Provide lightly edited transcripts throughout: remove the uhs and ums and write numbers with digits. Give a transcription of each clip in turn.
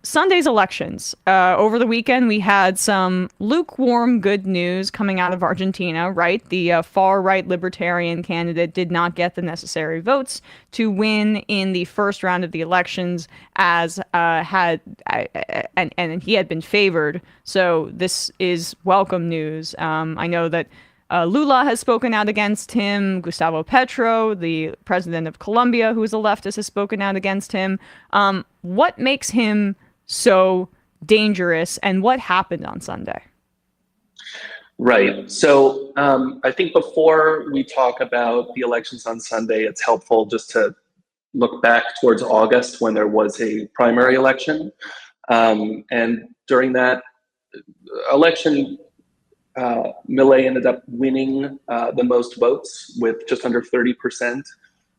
Sunday's elections. Over the weekend, we had some lukewarm good news coming out of Argentina, right? The far-right libertarian candidate did not get the necessary votes to win in the first round of the elections, as and he had been favored. So this is welcome news. I know that Lula has spoken out against him. Gustavo Petro, the president of Colombia, who is a leftist, has spoken out against him. What makes him so dangerous, and what happened on Sunday? Right. So I think before we talk about the elections on Sunday, it's helpful just to look back towards August when there was a primary election. And during that election, Milei ended up winning the most votes with just under 30%.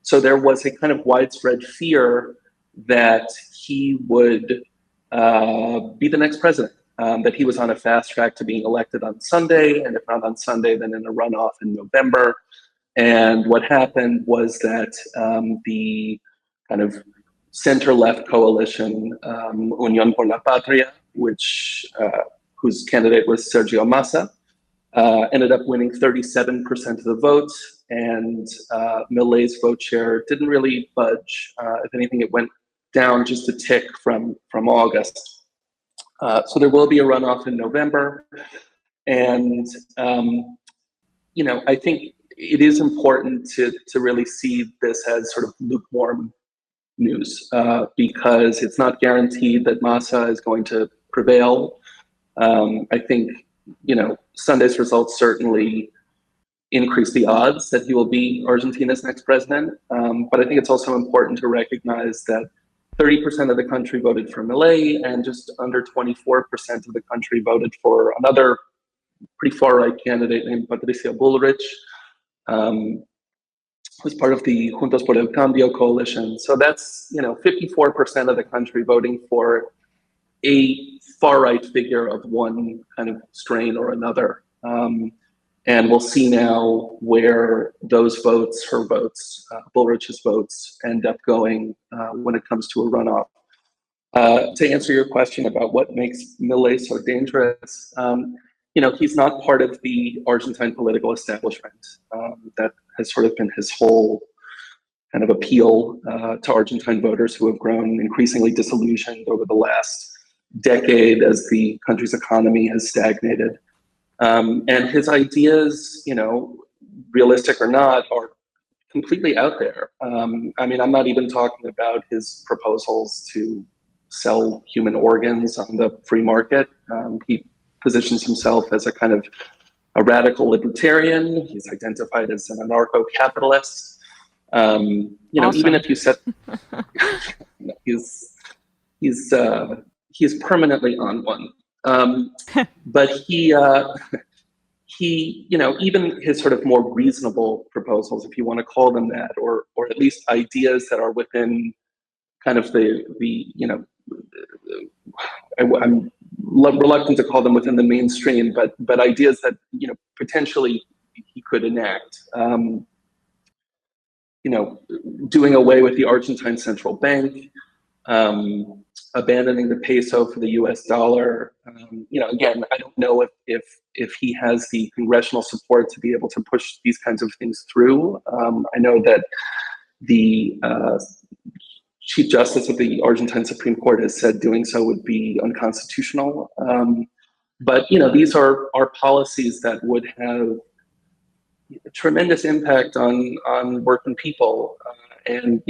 So there was a kind of widespread fear that he would be the next president, that he was on a fast track to being elected on Sunday, and if not on Sunday, then in a runoff in November. And what happened was that the kind of center-left coalition, Unión por la Patria, whose candidate was Sergio Massa, ended up winning 37% of the votes, and Milei's vote share didn't really budge. If anything, it went down just a tick from August. So there will be a runoff in November. And, I think it is important to really see this as sort of lukewarm news, because it's not guaranteed that Massa is going to prevail. I think, Sunday's results certainly increase the odds that he will be Argentina's next president. But I think it's also important to recognize that 30% of the country voted for Milei, and just under 24% of the country voted for another pretty far-right candidate named Patricia Bullrich, who's part of the Juntos por el Cambio coalition. So that's 54% of the country voting for a far-right figure of one kind of strain or another. And we'll see now where those votes, her votes, Bullrich's votes, end up going when it comes to a runoff. To answer your question about what makes Milei so dangerous, he's not part of the Argentine political establishment. That has sort of been his whole kind of appeal to Argentine voters, who have grown increasingly disillusioned over the last decade as the country's economy has stagnated. And his ideas, realistic or not, are completely out there. I'm not even talking about his proposals to sell human organs on the free market. He positions himself as a kind of a radical libertarian. He's identified as an anarcho-capitalist. Awesome. Even if you said he's permanently on one. But he, even his sort of more reasonable proposals, if you want to call them that, or at least ideas that are within kind of I'm reluctant to call them within the mainstream, but ideas that potentially he could enact. Doing away with the Argentine central bank, abandoning the peso for the U.S. dollar. Again, I don't know if he has the congressional support to be able to push these kinds of things through. I know that the Chief Justice of the Argentine Supreme Court has said doing so would be unconstitutional. But these are policies that would have a tremendous impact on working people. And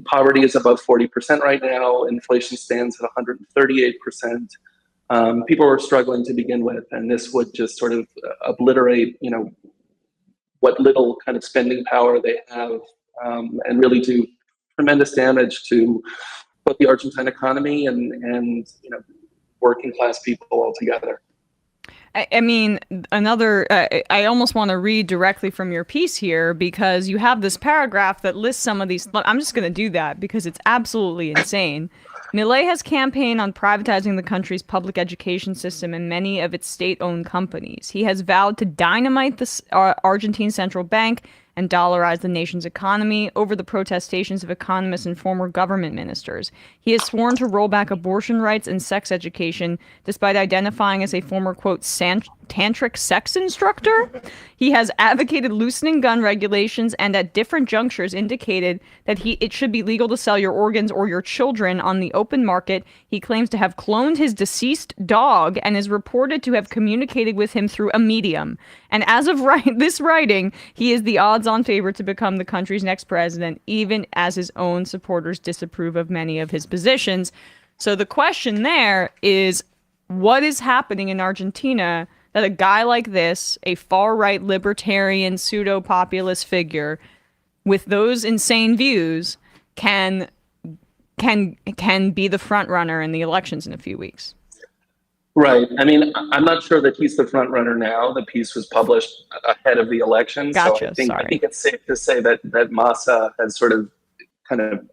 poverty is above 40% right now. Inflation stands at 138%. People are struggling to begin with, and this would just sort of obliterate, what little kind of spending power they have, and really do tremendous damage to both the Argentine economy and working class people altogether. I mean, I almost want to read directly from your piece here, because you have this paragraph that lists some of these. I'm just going to do that because it's absolutely insane. Milei has campaigned on privatizing the country's public education system and many of its state-owned companies. He has vowed to dynamite the Argentine central bank and dollarize the nation's economy over the protestations of economists and former government ministers. He has sworn to roll back abortion rights and sex education, despite identifying as a former, quote, tantric sex instructor. He has advocated loosening gun regulations and at different junctures indicated that it should be legal to sell your organs or your children on the open market. He claims to have cloned his deceased dog and is reported to have communicated with him through a medium. And as of this writing, he is the odds-on favorite to become the country's next president, even as his own supporters disapprove of many of his positions. So the question there is, what is happening in Argentina that a guy like this, a far-right libertarian pseudo-populist figure with those insane views, can be the front runner in the elections in a few weeks? Right. I mean, I'm not sure that he's the front runner now. The piece was published ahead of the election. Gotcha. So I think it's safe to say that Massa has sort of kind of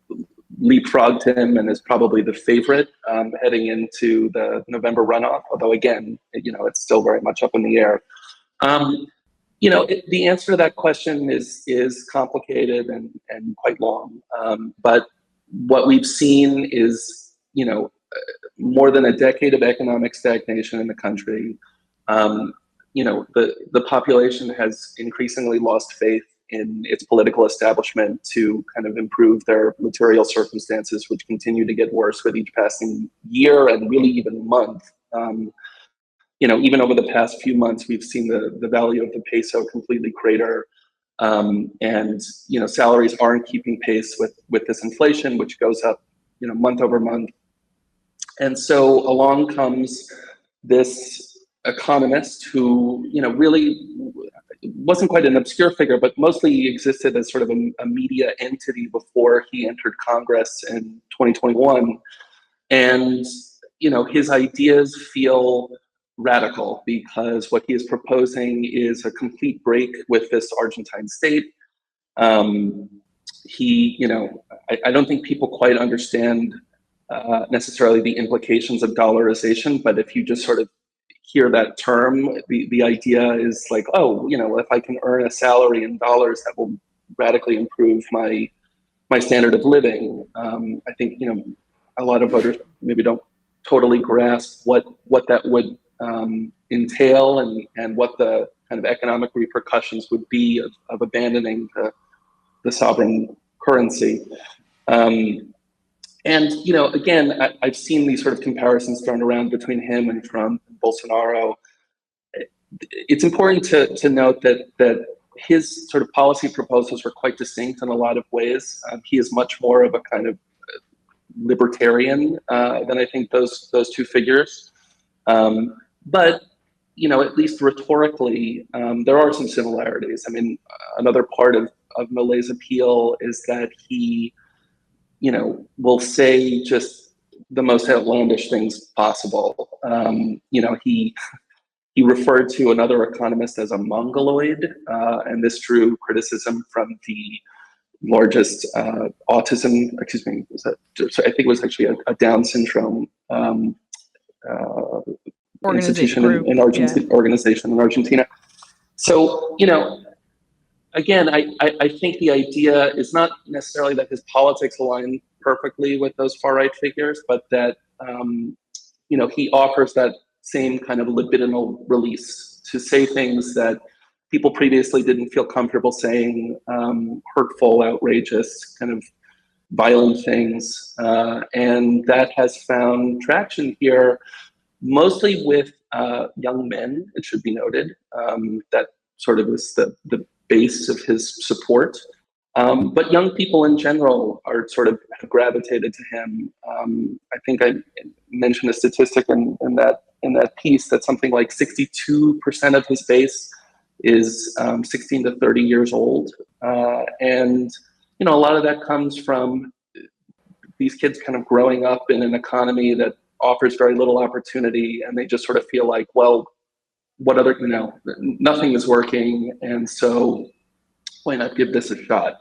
leapfrogged him and is probably the favorite heading into the November runoff. Although again, it's still very much up in the air. The answer to that question is complicated and quite long. But what we've seen is, more than a decade of economic stagnation in the country. The population has increasingly lost faith in its political establishment to kind of improve their material circumstances, which continue to get worse with each passing year and really even month. Even over the past few months, we've seen the value of the peso completely crater. And salaries aren't keeping pace with this inflation, which goes up, month over month. And so along comes this economist who, really wasn't quite an obscure figure, but mostly existed as sort of a media entity before he entered Congress in 2021. And, his ideas feel radical because what he is proposing is a complete break with this Argentine state. I don't think people quite understand necessarily the implications of dollarization, but if you just sort of hear that term, the idea is like, if I can earn a salary in dollars, that will radically improve my standard of living. I think a lot of voters maybe don't totally grasp what that would entail and what the kind of economic repercussions would be of abandoning the sovereign currency. And, again, I've seen these sort of comparisons thrown around between him and Trump and Bolsonaro. It's important to note that his sort of policy proposals were quite distinct in a lot of ways. He is much more of a kind of libertarian than I think those two figures. But, at least rhetorically, there are some similarities. I mean, another part of Milei's appeal is that he will say just the most outlandish things possible. He referred to another economist as a mongoloid, and this drew criticism from the largest autism, I think it was actually a Down syndrome institution in Argentina, organization in Argentina. So, again, I think the idea is not necessarily that his politics align perfectly with those far-right figures, but that, he offers that same kind of libidinal release to say things that people previously didn't feel comfortable saying, hurtful, outrageous, kind of violent things. And that has found traction here, mostly with young men, it should be noted. That sort of is the base of his support. But young people in general are sort of gravitated to him. I think I mentioned a statistic in that piece that something like 62% of his base is 16 to 30 years old. And, a lot of that comes from these kids kind of growing up in an economy that offers very little opportunity, and they just sort of feel like, well, what other, nothing is working, and so why not give this a shot?